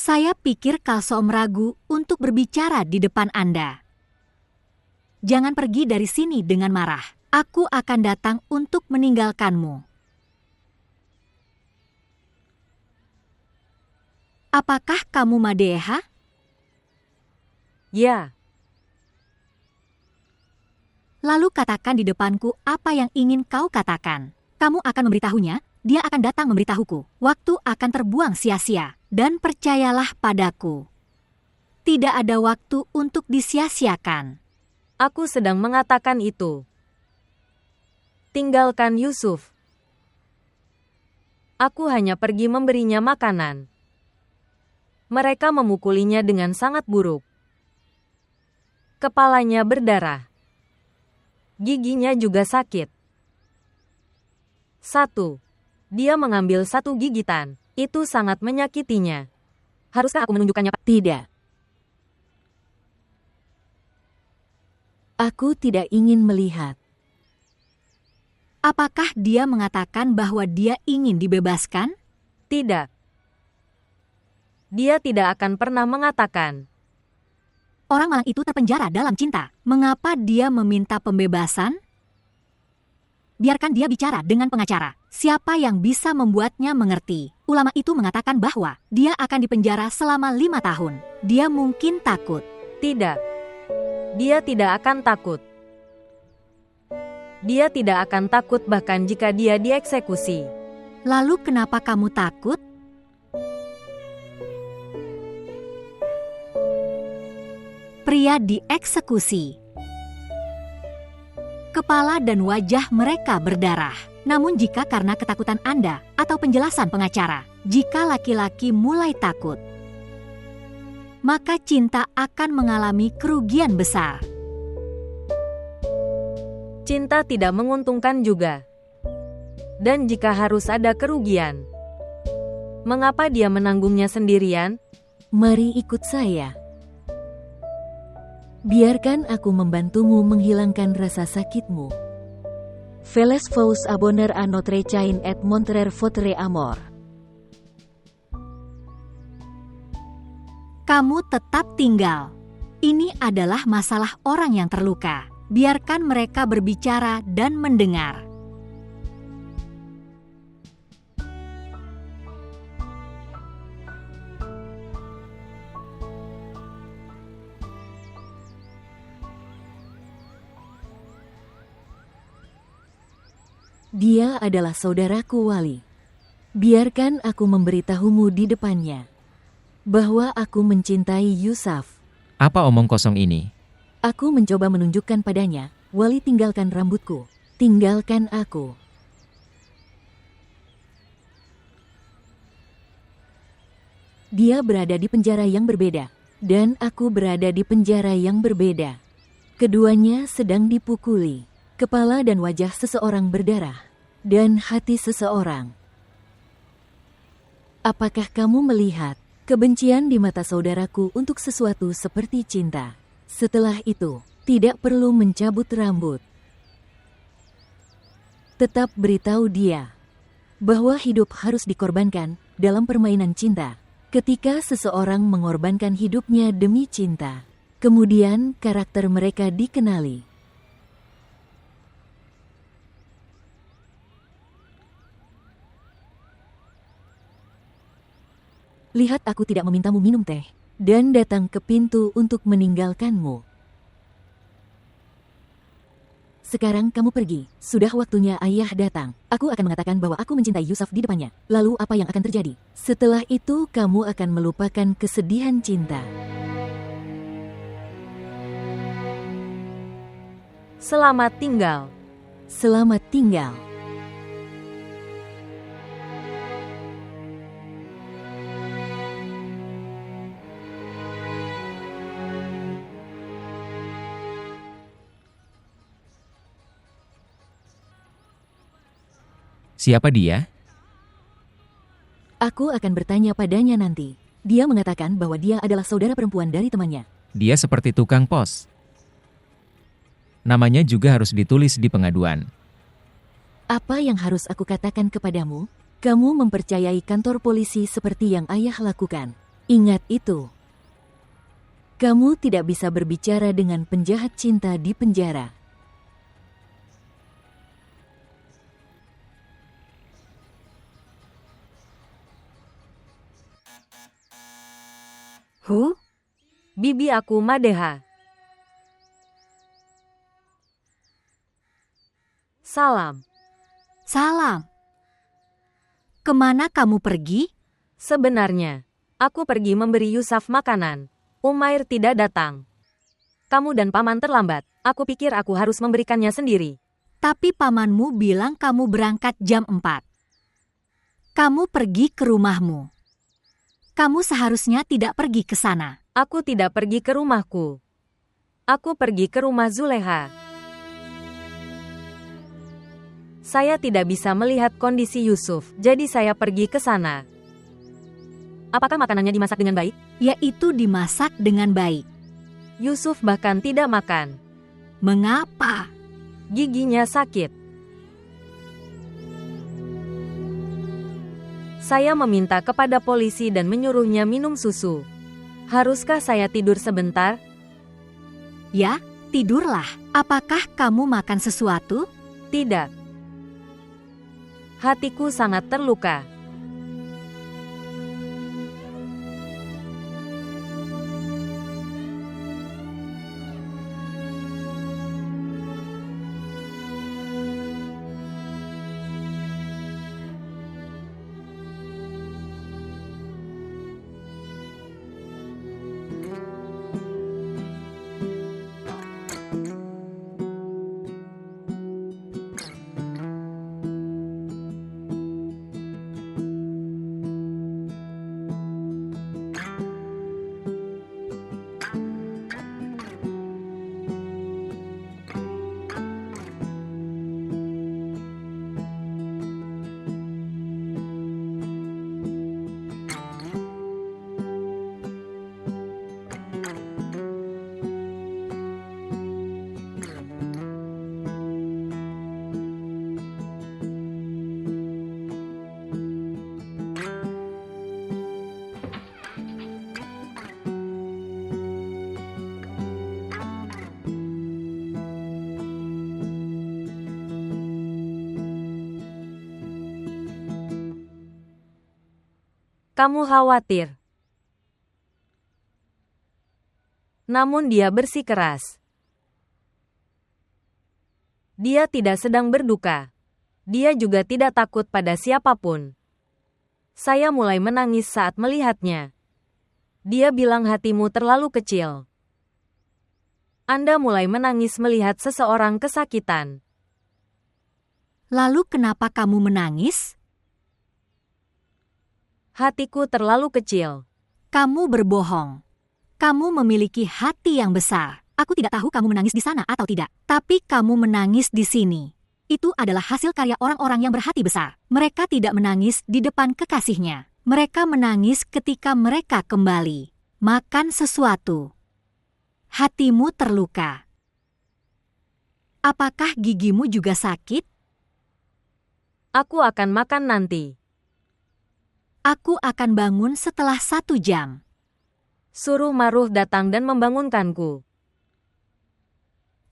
Saya pikir Kalsom ragu untuk berbicara di depan Anda. Jangan pergi dari sini dengan marah. Aku akan datang untuk meninggalkanmu. Apakah kamu Madeha? Ya. Lalu katakan di depanku apa yang ingin kau katakan. Kamu akan memberitahunya, dia akan datang memberitahuku. Waktu akan terbuang sia-sia, dan percayalah padaku. Tidak ada waktu untuk disia-siakan. Aku sedang mengatakan itu. Tinggalkan Yusuf. Aku hanya pergi memberinya makanan. Mereka memukulinya dengan sangat buruk. Kepalanya berdarah. Giginya juga sakit. 1. Dia mengambil 1 gigitan. Itu sangat menyakitinya. Haruskah aku menunjukkannya? Tidak. Aku tidak ingin melihat. Apakah dia mengatakan bahwa dia ingin dibebaskan? Tidak. Dia tidak akan pernah mengatakan. Orang malang itu terpenjara dalam cinta. Mengapa dia meminta pembebasan? Biarkan dia bicara dengan pengacara. Siapa yang bisa membuatnya mengerti? Ulama itu mengatakan bahwa dia akan dipenjara selama 5 tahun. Dia mungkin takut. Tidak. Dia tidak akan takut. Dia tidak akan takut bahkan jika dia dieksekusi. Lalu kenapa kamu takut? Pria dieksekusi. Kepala dan wajah mereka berdarah. Namun jika karena ketakutan Anda atau penjelasan pengacara, jika laki-laki mulai takut, maka cinta akan mengalami kerugian besar. Cinta tidak menguntungkan juga. Dan jika harus ada kerugian, mengapa dia menanggungnya sendirian? Mari ikut saya. Biarkan aku membantumu menghilangkan rasa sakitmu. Veles vous abonner à notre chaîne et montrer votre amour. Kamu tetap tinggal. Ini adalah masalah orang yang terluka. Biarkan mereka berbicara dan mendengar. Dia adalah saudaraku Wali. Biarkan aku memberitahumu di depannya bahwa aku mencintai Yusuf. Apa omong kosong ini? Aku mencoba menunjukkan padanya, Wali, tinggalkan rambutku, tinggalkan aku. Dia berada di penjara yang berbeda, dan aku berada di penjara yang berbeda. Keduanya sedang dipukuli. Kepala dan wajah seseorang berdarah, dan hati seseorang. Apakah kamu melihat kebencian di mata saudaraku untuk sesuatu seperti cinta? Setelah itu, tidak perlu mencabut rambut. Tetap beritahu dia bahwa hidup harus dikorbankan dalam permainan cinta. Ketika seseorang mengorbankan hidupnya demi cinta, kemudian karakter mereka dikenali. Lihat, aku tidak memintamu minum teh, dan datang ke pintu untuk meninggalkanmu. Sekarang kamu pergi, sudah waktunya ayah datang. Aku akan mengatakan bahwa aku mencintai Yusuf di depannya. Lalu apa yang akan terjadi? Setelah itu kamu akan melupakan kesedihan cinta. Selamat tinggal. Selamat tinggal. Siapa dia? Aku akan bertanya padanya nanti. Dia mengatakan bahwa dia adalah saudara perempuan dari temannya. Dia seperti tukang pos. Namanya juga harus ditulis di pengaduan. Apa yang harus aku katakan kepadamu? Kamu mempercayai kantor polisi seperti yang ayah lakukan. Ingat itu. Kamu tidak bisa berbicara dengan penjahat cinta di penjara. Bibi aku Madeha. Salam. Salam. Kemana kamu pergi? Sebenarnya, aku pergi memberi Yusuf makanan. Umair tidak datang. Kamu dan paman terlambat. Aku pikir aku harus memberikannya sendiri. Tapi pamanmu bilang kamu berangkat jam 4. Kamu pergi ke rumahmu. Kamu seharusnya tidak pergi ke sana. Aku tidak pergi ke rumahku. Aku pergi ke rumah Zuleha. Saya tidak bisa melihat kondisi Yusuf, jadi saya pergi ke sana. Apakah makanannya dimasak dengan baik? Yaitu dimasak dengan baik. Yusuf bahkan tidak makan. Mengapa? Giginya sakit. Saya meminta kepada polisi dan menyuruhnya minum susu. Haruskah saya tidur sebentar? Ya, tidurlah. Apakah kamu makan sesuatu? Tidak. Hatiku sangat terluka. Kamu khawatir. Namun dia bersikeras. Dia tidak sedang berduka. Dia juga tidak takut pada siapapun. Saya mulai menangis saat melihatnya. Dia bilang hatimu terlalu kecil. Anda mulai menangis melihat seseorang kesakitan. Lalu kenapa kamu menangis? Hatiku terlalu kecil. Kamu berbohong. Kamu memiliki hati yang besar. Aku tidak tahu kamu menangis di sana atau tidak. Tapi kamu menangis di sini. Itu adalah hasil karya orang-orang yang berhati besar. Mereka tidak menangis di depan kekasihnya. Mereka menangis ketika mereka kembali. Makan sesuatu. Hatimu terluka. Apakah gigimu juga sakit? Aku akan makan nanti. Aku akan bangun setelah 1 jam. Suruh Maruh datang dan membangunkanku.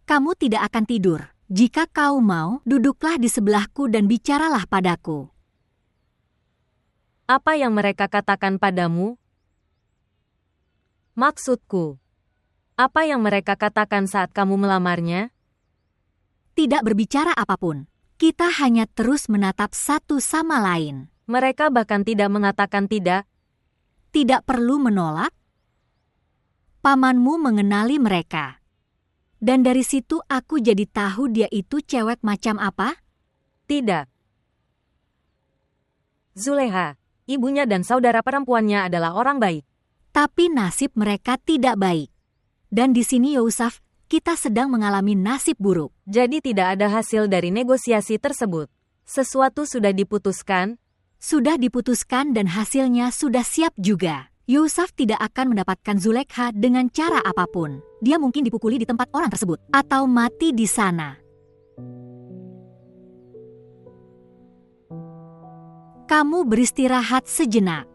Kamu tidak akan tidur. Jika kau mau, duduklah di sebelahku dan bicaralah padaku. Apa yang mereka katakan padamu? Maksudku, apa yang mereka katakan saat kamu melamarnya? Tidak berbicara apapun. Kita hanya terus menatap satu sama lain. Mereka bahkan tidak mengatakan tidak. Tidak perlu menolak. Pamanmu mengenali mereka. Dan dari situ aku jadi tahu dia itu cewek macam apa? Tidak. Zuleha, ibunya dan saudara perempuannya adalah orang baik. Tapi nasib mereka tidak baik. Dan di sini Yusuf, kita sedang mengalami nasib buruk. Jadi tidak ada hasil dari negosiasi tersebut. Sesuatu sudah diputuskan. Sudah diputuskan dan hasilnya sudah siap juga. Yusuf tidak akan mendapatkan Zulekha dengan cara apapun. Dia mungkin dipukuli di tempat orang tersebut. Atau mati di sana. Kamu beristirahat sejenak.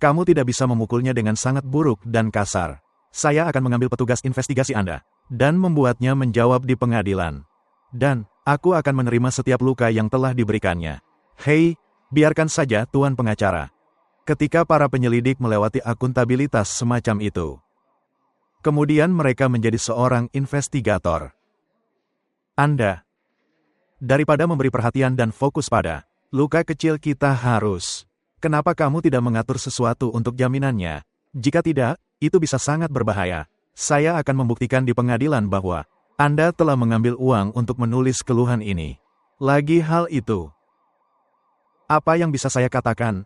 Kamu tidak bisa memukulnya dengan sangat buruk dan kasar. Saya akan mengambil petugas investigasi Anda dan membuatnya menjawab di pengadilan. Dan aku akan menerima setiap luka yang telah diberikannya. Hei, biarkan saja Tuan Pengacara. Ketika para penyelidik melewati akuntabilitas semacam itu, kemudian mereka menjadi seorang investigator. Anda, daripada memberi perhatian dan fokus pada luka kecil kita harus. Kenapa kamu tidak mengatur sesuatu untuk jaminannya? Jika tidak, itu bisa sangat berbahaya. Saya akan membuktikan di pengadilan bahwa Anda telah mengambil uang untuk menulis keluhan ini. Lagi hal itu. Apa yang bisa saya katakan?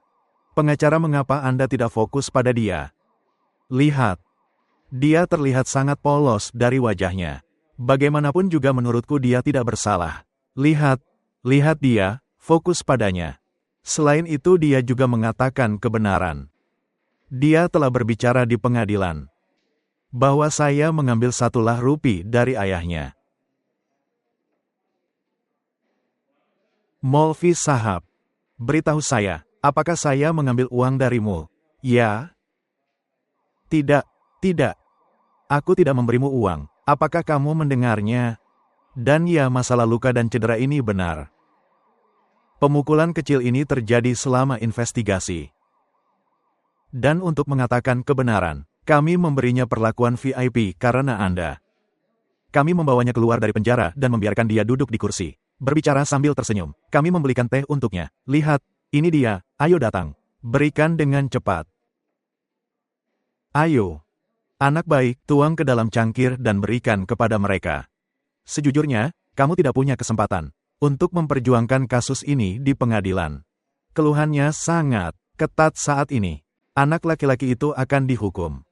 Pengacara, mengapa Anda tidak fokus pada dia? Lihat. Dia terlihat sangat polos dari wajahnya. Bagaimanapun juga menurutku dia tidak bersalah. Lihat dia, fokus padanya. Selain itu dia juga mengatakan kebenaran. Dia telah berbicara di pengadilan bahwa saya mengambil 1 lah rupiah dari ayahnya. Molvi Sahab, beritahu saya, apakah saya mengambil uang darimu? Ya? Tidak. Aku tidak memberimu uang. Apakah kamu mendengarnya? Dan ya, masalah luka dan cedera ini benar. Pemukulan kecil ini terjadi selama investigasi. Dan untuk mengatakan kebenaran, kami memberinya perlakuan VIP karena Anda. Kami membawanya keluar dari penjara dan membiarkan dia duduk di kursi, berbicara sambil tersenyum. Kami membelikan teh untuknya. Lihat, ini dia, ayo datang. Berikan dengan cepat. Ayo. Anak baik, tuang ke dalam cangkir dan berikan kepada mereka. Sejujurnya, kamu tidak punya kesempatan untuk memperjuangkan kasus ini di pengadilan. Keluhannya sangat ketat saat ini. Anak laki-laki itu akan dihukum.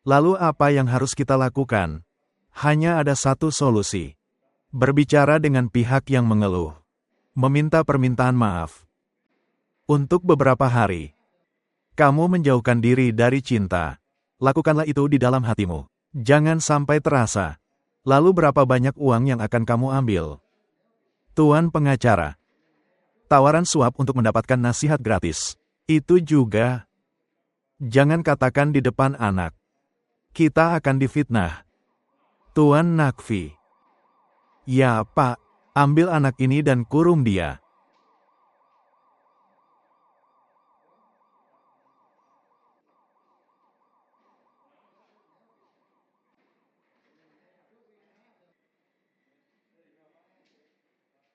Lalu apa yang harus kita lakukan? Hanya ada satu solusi. Berbicara dengan pihak yang mengeluh. Meminta permintaan maaf. Untuk beberapa hari, kamu menjauhkan diri dari cinta. Lakukanlah itu di dalam hatimu. Jangan sampai terasa. Lalu berapa banyak uang yang akan kamu ambil? Tuan Pengacara. Tawaran suap untuk mendapatkan nasihat gratis. Itu juga. Jangan katakan di depan anak. Kita akan difitnah. Tuan Nakvi. Ya, Pak. Ambil anak ini dan kurung dia.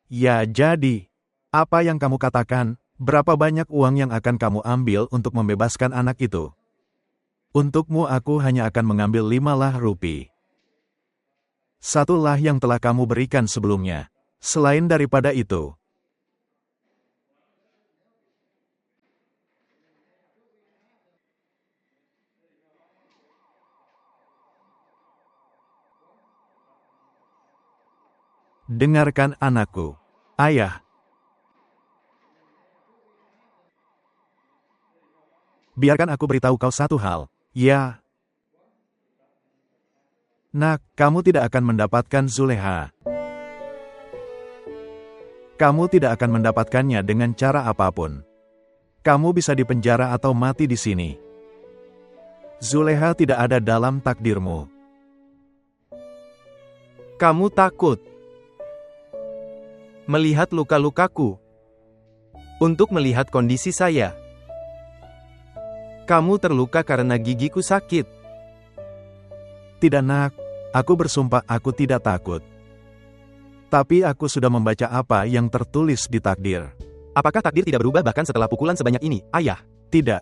Ya, jadi, apa yang kamu katakan? Berapa banyak uang yang akan kamu ambil untuk membebaskan anak itu? Untukmu aku hanya akan mengambil 5 lah rupiah. 1 lah yang telah kamu berikan sebelumnya. Selain daripada itu, dengarkan anakku. Ayah. Biarkan aku beritahu kau satu hal. Ya. Nak, kamu tidak akan mendapatkan Zuleha. Kamu tidak akan mendapatkannya dengan cara apapun. Kamu bisa dipenjara atau mati di sini. Zuleha tidak ada dalam takdirmu. Kamu takut melihat luka-lukaku, untuk melihat kondisi saya. Kamu terluka karena gigiku sakit. Tidak, Nak. Aku bersumpah aku tidak takut. Tapi aku sudah membaca apa yang tertulis di takdir. Apakah takdir tidak berubah bahkan setelah pukulan sebanyak ini, Ayah? Tidak.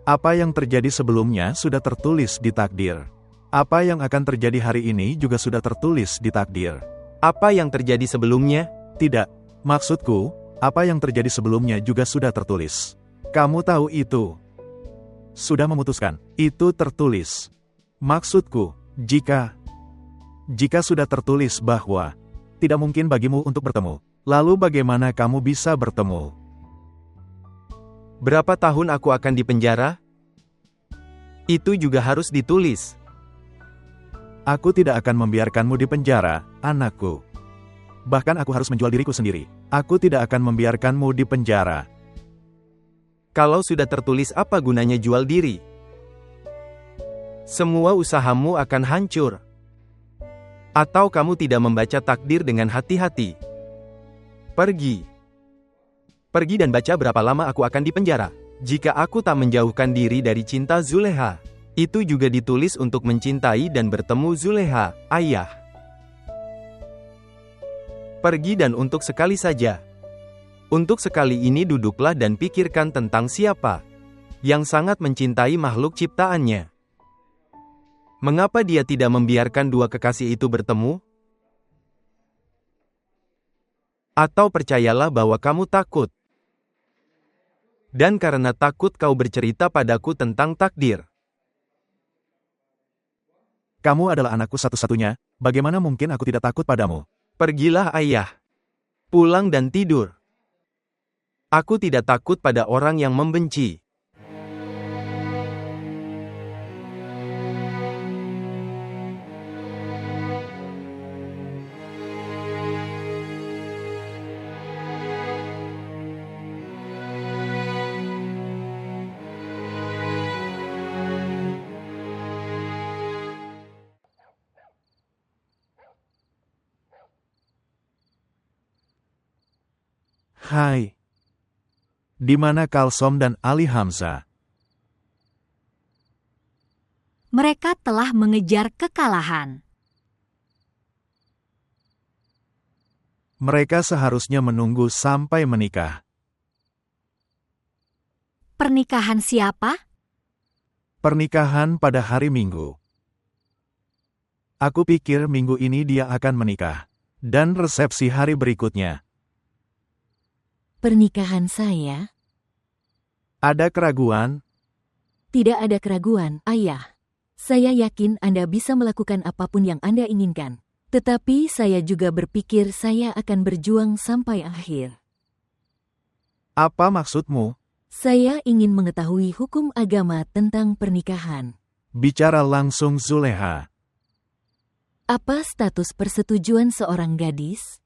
Apa yang terjadi sebelumnya sudah tertulis di takdir. Apa yang akan terjadi hari ini juga sudah tertulis di takdir. Apa yang terjadi sebelumnya? Tidak. Maksudku, apa yang terjadi sebelumnya juga sudah tertulis. Kamu tahu itu. Sudah memutuskan. Itu tertulis. Maksudku, jika sudah tertulis bahwa tidak mungkin bagimu untuk bertemu, lalu bagaimana kamu bisa bertemu? Berapa tahun aku akan dipenjara? Itu juga harus ditulis. Aku tidak akan membiarkanmu di penjara, anakku. Bahkan aku harus menjual diriku sendiri. Aku tidak akan membiarkanmu di penjara. Kalau sudah tertulis, apa gunanya jual diri? Semua usahamu akan hancur. Atau kamu tidak membaca takdir dengan hati-hati? Pergi. Pergi dan baca berapa lama aku akan dipenjara. Jika aku tak menjauhkan diri dari cinta Zuleha. Itu juga ditulis untuk mencintai dan bertemu Zuleha, ayah. Pergi dan untuk sekali saja. Untuk sekali ini duduklah dan pikirkan tentang siapa yang sangat mencintai makhluk ciptaannya. Mengapa dia tidak membiarkan dua kekasih itu bertemu? Atau percayalah bahwa kamu takut. Dan karena takut kau bercerita padaku tentang takdir. Kamu adalah anakku satu-satunya, bagaimana mungkin aku tidak takut padamu? Pergilah ayah. Pulang dan tidur. Aku tidak takut pada orang yang membenci. Hai. Di mana Kalsom dan Ali Hamzah? Mereka telah mengejar kekalahan. Mereka seharusnya menunggu sampai menikah. Pernikahan siapa? Pernikahan pada hari Minggu. Aku pikir minggu ini dia akan menikah. Dan resepsi hari berikutnya. Pernikahan saya? Ada keraguan? Tidak ada keraguan, ayah. Saya yakin Anda bisa melakukan apapun yang Anda inginkan. Tetapi saya juga berpikir saya akan berjuang sampai akhir. Apa maksudmu? Saya ingin mengetahui hukum agama tentang pernikahan. Bicara langsung Zuleha. Apa status persetujuan seorang gadis?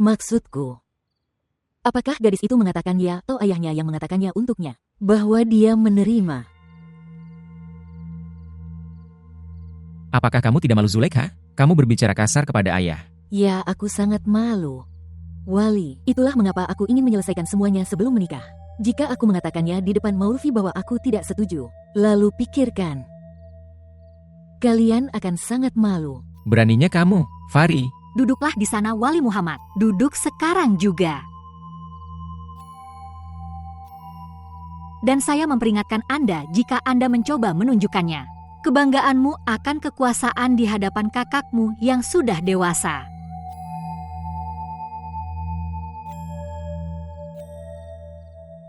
Maksudku, apakah gadis itu mengatakan ya atau ayahnya yang mengatakannya untuknya? Bahwa dia menerima. Apakah kamu tidak malu Zulekha? Kamu berbicara kasar kepada ayah. Ya, aku sangat malu. Wali, itulah mengapa aku ingin menyelesaikan semuanya sebelum menikah. Jika aku mengatakannya di depan Maulvi bahwa aku tidak setuju, lalu pikirkan. Kalian akan sangat malu. Beraninya kamu, Fari. Duduklah di sana Wali Muhammad. Duduk sekarang juga. Dan saya memperingatkan Anda jika Anda mencoba menunjukkannya. Kebanggaanmu akan kekuasaan di hadapan kakakmu yang sudah dewasa.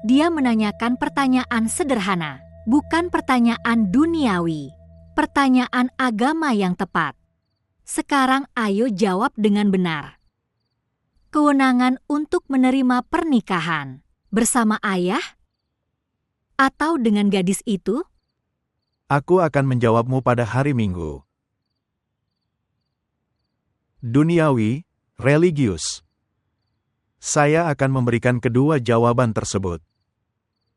Dia menanyakan pertanyaan sederhana, bukan pertanyaan duniawi. Pertanyaan agama yang tepat. Sekarang ayo jawab dengan benar. Kewenangan untuk menerima pernikahan bersama ayah atau dengan gadis itu? Aku akan menjawabmu pada hari Minggu. Duniawi, religius. Saya akan memberikan kedua jawaban tersebut.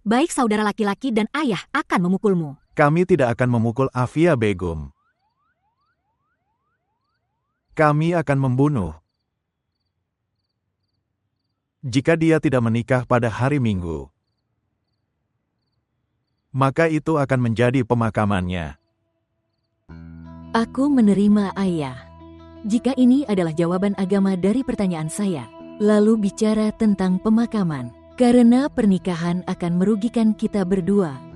Baik saudara laki-laki dan ayah akan memukulmu. Kami tidak akan memukul Afia Begum. Kami akan membunuh. Jika dia tidak menikah pada hari Minggu, maka itu akan menjadi pemakamannya. Aku menerima ayah. Jika ini adalah jawaban agama dari pertanyaan saya, lalu bicara tentang pemakaman. Karena pernikahan akan merugikan kita berdua.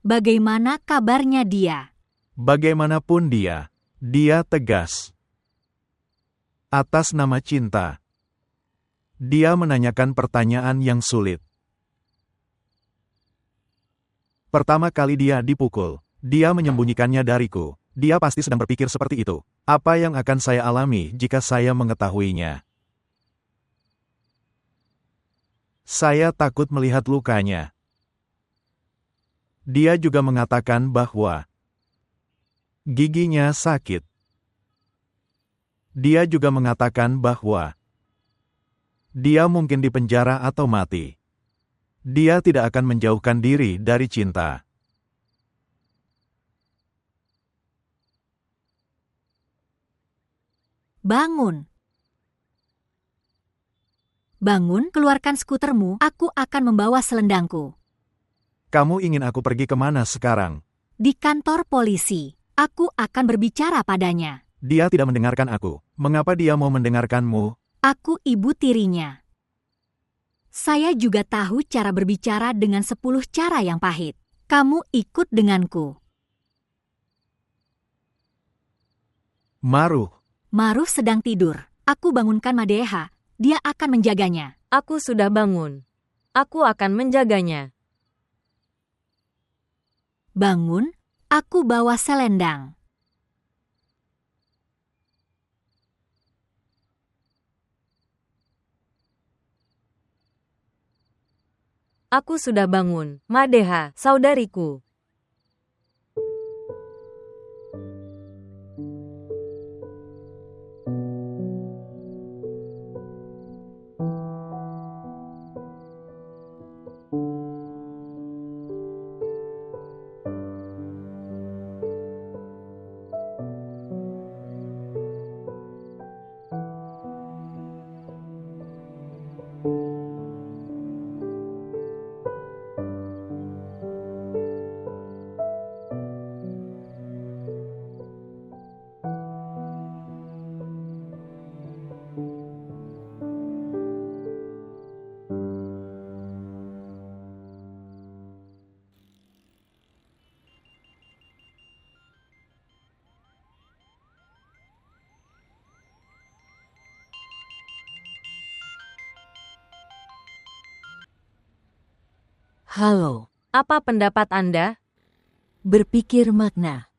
Bagaimana kabarnya dia? Bagaimanapun dia tegas. Atas nama cinta, dia menanyakan pertanyaan yang sulit. Pertama kali dia dipukul, dia menyembunyikannya dariku. Dia pasti sedang berpikir seperti itu. Apa yang akan saya alami jika saya mengetahuinya? Saya takut melihat lukanya. Dia juga mengatakan bahwa giginya sakit. Dia juga mengatakan bahwa dia mungkin dipenjara atau mati. Dia tidak akan menjauhkan diri dari cinta. Bangun. Bangun, keluarkan skutermu, aku akan membawa selendangku. Kamu ingin aku pergi kemana sekarang? Di kantor polisi, aku akan berbicara padanya. Dia tidak mendengarkan aku. Mengapa dia mau mendengarkanmu? Aku ibu tirinya. Saya juga tahu cara berbicara dengan 10 cara yang pahit. Kamu ikut denganku. Maruh. Maruh sedang tidur. Aku bangunkan Madeha. Dia akan menjaganya. Aku sudah bangun. Aku akan menjaganya. Bangun, aku bawa selendang. Aku sudah bangun, Madeha, saudariku. Halo, Apa pendapat Anda? berpikir makna.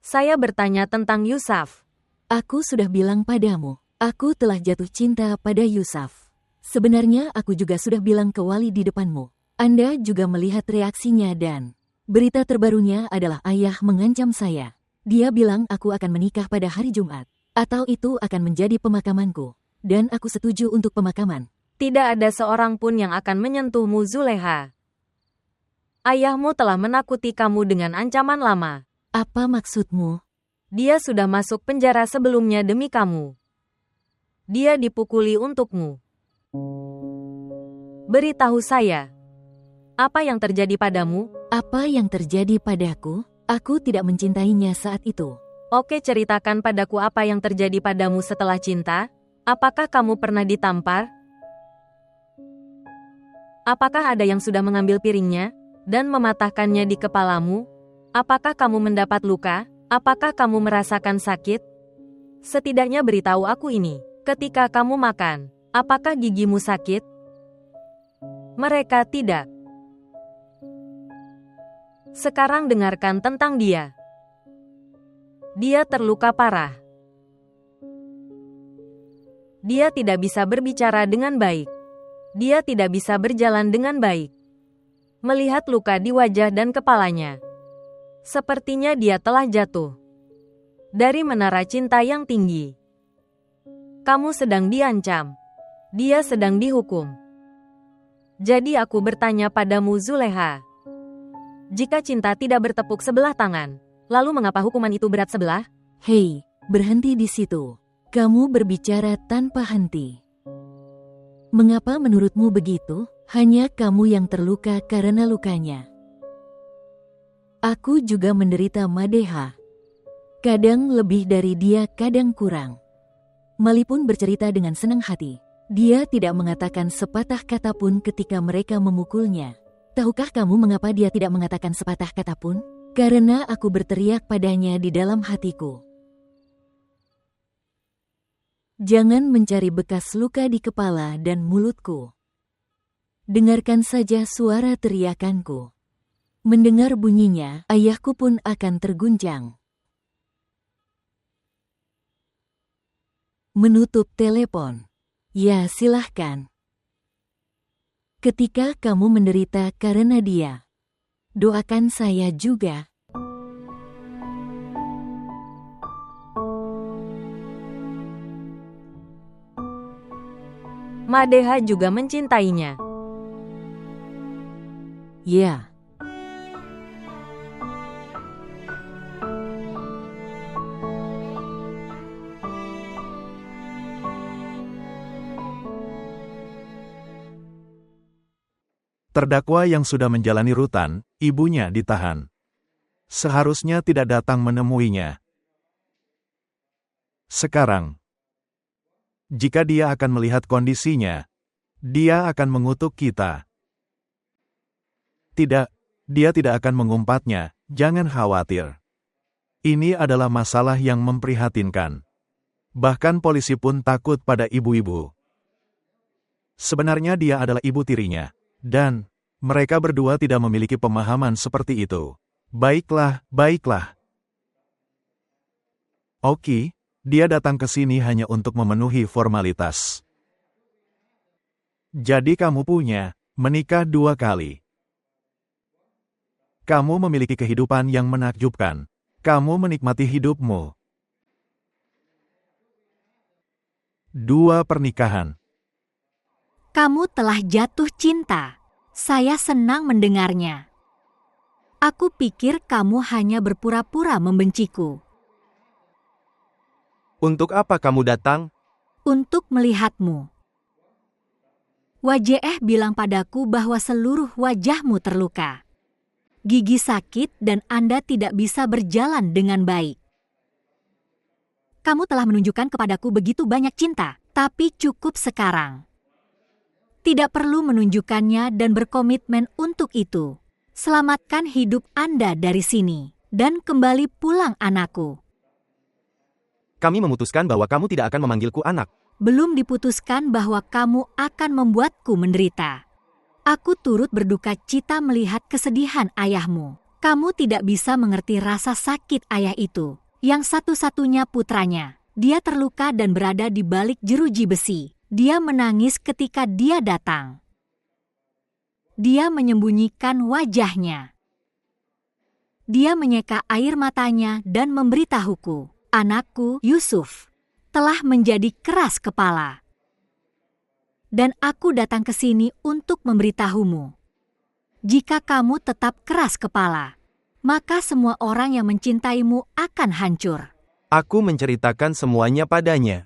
Saya bertanya tentang Yusuf. Aku sudah bilang padamu, aku telah jatuh cinta pada Yusuf. Sebenarnya aku juga sudah bilang ke Wali di depanmu. Anda juga melihat reaksinya dan berita terbarunya adalah ayah mengancam saya. Dia bilang aku akan menikah pada hari Jumat. Atau itu akan menjadi pemakamanku. Dan aku setuju untuk pemakaman. Tidak ada seorang pun yang akan menyentuhmu, Zuleha. Ayahmu telah menakuti kamu dengan ancaman lama. Apa maksudmu? Dia sudah masuk penjara sebelumnya demi kamu. Dia dipukuli untukmu. Beritahu saya, apa yang terjadi padamu? Apa yang terjadi padaku? Aku tidak mencintainya saat itu. Oke, ceritakan padaku apa yang terjadi padamu setelah cinta. Apakah kamu pernah ditampar? Apakah ada yang sudah mengambil piringnya dan mematahkannya di kepalamu? Apakah kamu mendapat luka? Apakah kamu merasakan sakit? Setidaknya beritahu aku ini. Ketika kamu makan, apakah gigimu sakit? Mereka tidak. Sekarang dengarkan tentang dia. Dia terluka parah. Dia tidak bisa berbicara dengan baik. Dia tidak bisa berjalan dengan baik. Melihat luka di wajah dan kepalanya. Sepertinya dia telah jatuh dari menara cinta yang tinggi. Kamu sedang diancam. Dia sedang dihukum. Jadi aku bertanya padamu, Zuleha. Jika cinta tidak bertepuk sebelah tangan, lalu mengapa hukuman itu berat sebelah? Hei, berhenti di situ. Kamu berbicara tanpa henti. Mengapa menurutmu begitu? Hanya kamu yang terluka karena lukanya. Aku juga menderita, Madeha. Kadang lebih dari dia, kadang kurang. Mali pun bercerita dengan senang hati. Dia tidak mengatakan sepatah kata pun ketika mereka memukulnya. Tahukah kamu mengapa dia tidak mengatakan sepatah kata pun? Karena aku berteriak padanya di dalam hatiku. Jangan mencari bekas luka di kepala dan mulutku. Dengarkan saja suara teriakanku. Mendengar bunyinya, ayahku pun akan terguncang. Menutup telepon. Ya, silahkan. Ketika kamu menderita karena dia, doakan saya juga. Madeha juga mencintainya. Ya. Terdakwa yang sudah menjalani rutan, ibunya ditahan. Seharusnya tidak datang menemuinya. Sekarang, jika dia akan melihat kondisinya, dia akan mengutuk kita. Tidak, dia tidak akan mengumpatnya, jangan khawatir. Ini adalah masalah yang memprihatinkan. Bahkan polisi pun takut pada ibu-ibu. Sebenarnya dia adalah ibu tirinya. Dan, mereka berdua tidak memiliki pemahaman seperti itu. Baiklah, baiklah. Oke, dia datang ke sini hanya untuk memenuhi formalitas. Jadi kamu punya, menikah 2 kali. Kamu memiliki kehidupan yang menakjubkan. Kamu menikmati hidupmu. 2 pernikahan. Kamu telah jatuh cinta. Saya senang mendengarnya. Aku pikir kamu hanya berpura-pura membenciku. Untuk apa kamu datang? Untuk melihatmu. WJF bilang padaku bahwa seluruh wajahmu terluka. Gigi sakit dan Anda tidak bisa berjalan dengan baik. Kamu telah menunjukkan kepadaku begitu banyak cinta, tapi cukup sekarang. Tidak perlu menunjukkannya dan berkomitmen untuk itu. Selamatkan hidup Anda dari sini, dan kembali pulang anakku. Kami memutuskan bahwa kamu tidak akan memanggilku anak. Belum diputuskan bahwa kamu akan membuatku menderita. Aku turut berduka cita melihat kesedihan ayahmu. Kamu tidak bisa mengerti rasa sakit ayah itu, yang satu-satunya putranya. Dia terluka dan berada di balik jeruji besi. Dia menangis ketika dia datang. Dia menyembunyikan wajahnya. Dia menyeka air matanya dan memberitahuku, anakku Yusuf telah menjadi keras kepala. Dan aku datang ke sini untuk memberitahumu. Jika kamu tetap keras kepala, maka semua orang yang mencintaimu akan hancur. Aku menceritakan semuanya padanya.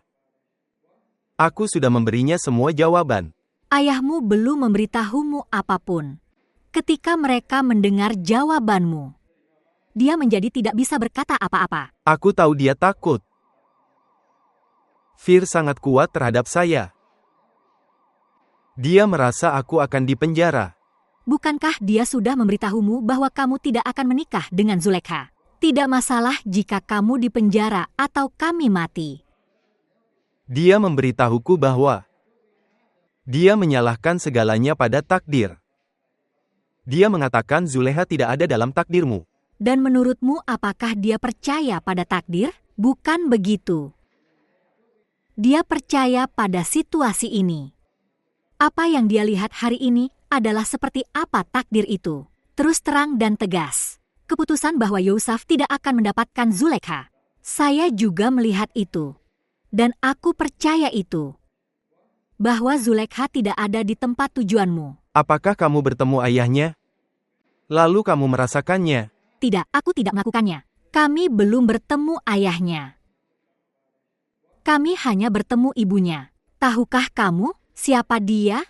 Aku sudah memberinya semua jawaban. Ayahmu belum memberitahumu apapun. Ketika mereka mendengar jawabanmu, dia menjadi tidak bisa berkata apa-apa. Aku tahu dia takut. Fir sangat kuat terhadap saya. Dia merasa aku akan dipenjara. Bukankah dia sudah memberitahumu bahwa kamu tidak akan menikah dengan Zulekha? Tidak masalah jika kamu dipenjara atau kami mati. Dia memberitahuku bahwa dia menyalahkan segalanya pada takdir. Dia mengatakan Zulekha tidak ada dalam takdirmu. Dan menurutmu apakah dia percaya pada takdir? Bukan begitu. Dia percaya pada situasi ini. Apa yang dia lihat hari ini adalah seperti apa takdir itu. Terus terang dan tegas. Keputusan bahwa Yusuf tidak akan mendapatkan Zulekha. Saya juga melihat itu. Dan aku percaya itu. Bahwa Zulekha tidak ada di tempat tujuanmu. Apakah kamu bertemu ayahnya? Lalu kamu merasakannya? Tidak, aku tidak melakukannya. Kami belum bertemu ayahnya. Kami hanya bertemu ibunya. Tahukah kamu siapa dia?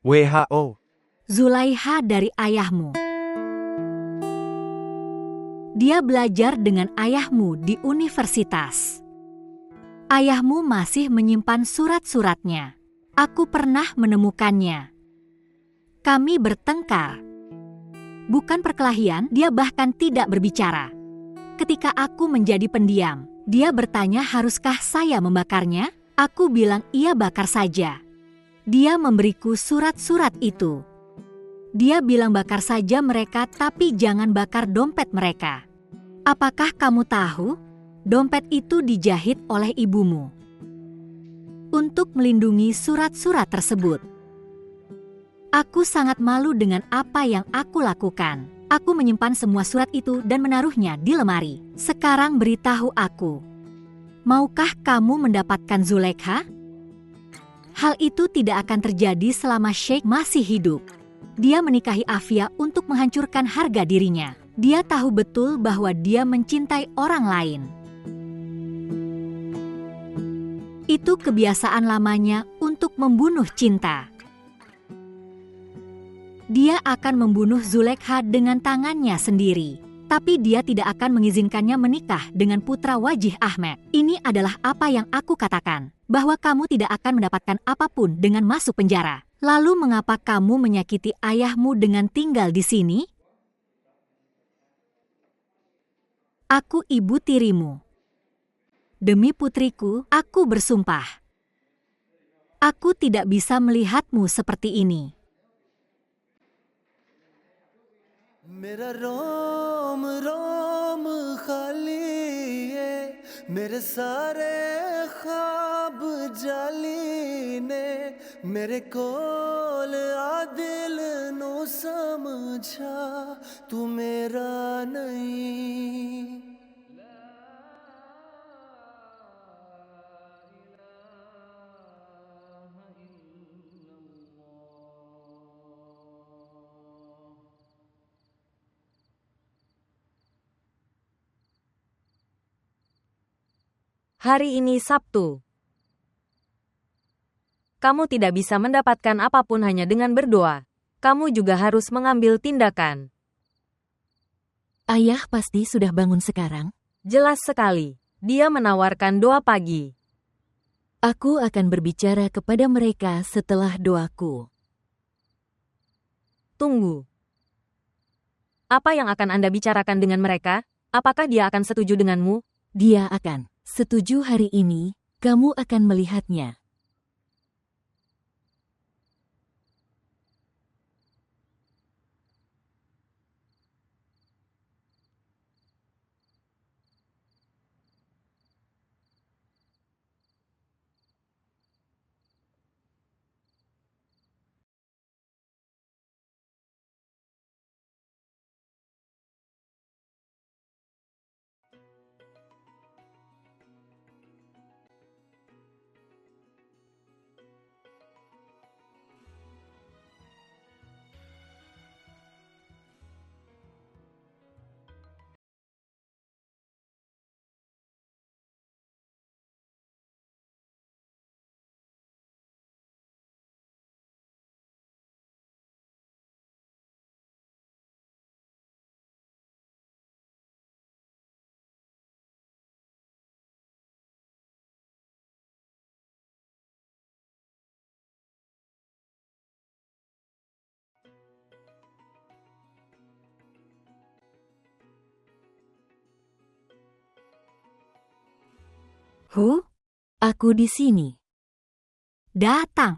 WHO. Zulaiha dari ayahmu. Dia belajar dengan ayahmu di universitas. Ayahmu masih menyimpan surat-suratnya. Aku pernah menemukannya. Kami bertengkar. Bukan perkelahian, dia bahkan tidak berbicara. Ketika aku menjadi pendiam, dia bertanya haruskah saya membakarnya? Aku bilang iya, bakar saja. Dia memberiku surat-surat itu. Dia bilang bakar saja mereka, tapi jangan bakar dompet mereka. Apakah kamu tahu? Dompet itu dijahit oleh ibumu untuk melindungi surat-surat tersebut. Aku sangat malu dengan apa yang aku lakukan. Aku menyimpan semua surat itu dan menaruhnya di lemari. Sekarang beritahu aku, maukah kamu mendapatkan Zulekha? Hal itu tidak akan terjadi selama Sheikh masih hidup. Dia menikahi Afia untuk menghancurkan harga dirinya. Dia tahu betul bahwa dia mencintai orang lain. Itu kebiasaan lamanya untuk membunuh cinta. Dia akan membunuh Zulekha dengan tangannya sendiri. Tapi dia tidak akan mengizinkannya menikah dengan putra Wajih Ahmed. Ini adalah apa yang aku katakan, bahwa kamu tidak akan mendapatkan apapun dengan masuk penjara. Lalu mengapa kamu menyakiti ayahmu dengan tinggal di sini? Aku ibu tirimu. Demi putriku, aku bersumpah. Aku tidak bisa melihatmu seperti ini. मेरा रोम रोम खाली है मेरे सारे ख्वाब जाली ने मेरे कोल आ दिल नो समझा तू मेरा नहीं Hari ini Sabtu. Kamu tidak bisa mendapatkan apapun hanya dengan berdoa. Kamu juga harus mengambil tindakan. Ayah pasti sudah bangun sekarang. Jelas sekali. Dia menawarkan doa pagi. Aku akan berbicara kepada mereka setelah doaku. Tunggu. Apa yang akan Anda bicarakan dengan mereka? Apakah dia akan setuju denganmu? Dia akan setuju hari ini, kamu akan melihatnya. Aku di sini. Datang.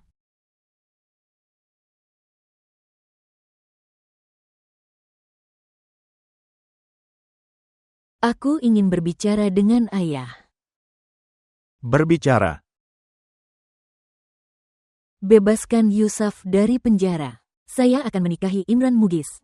Aku ingin berbicara dengan ayah. Berbicara. Bebaskan Yusuf dari penjara. Saya akan menikahi Imran Mugis.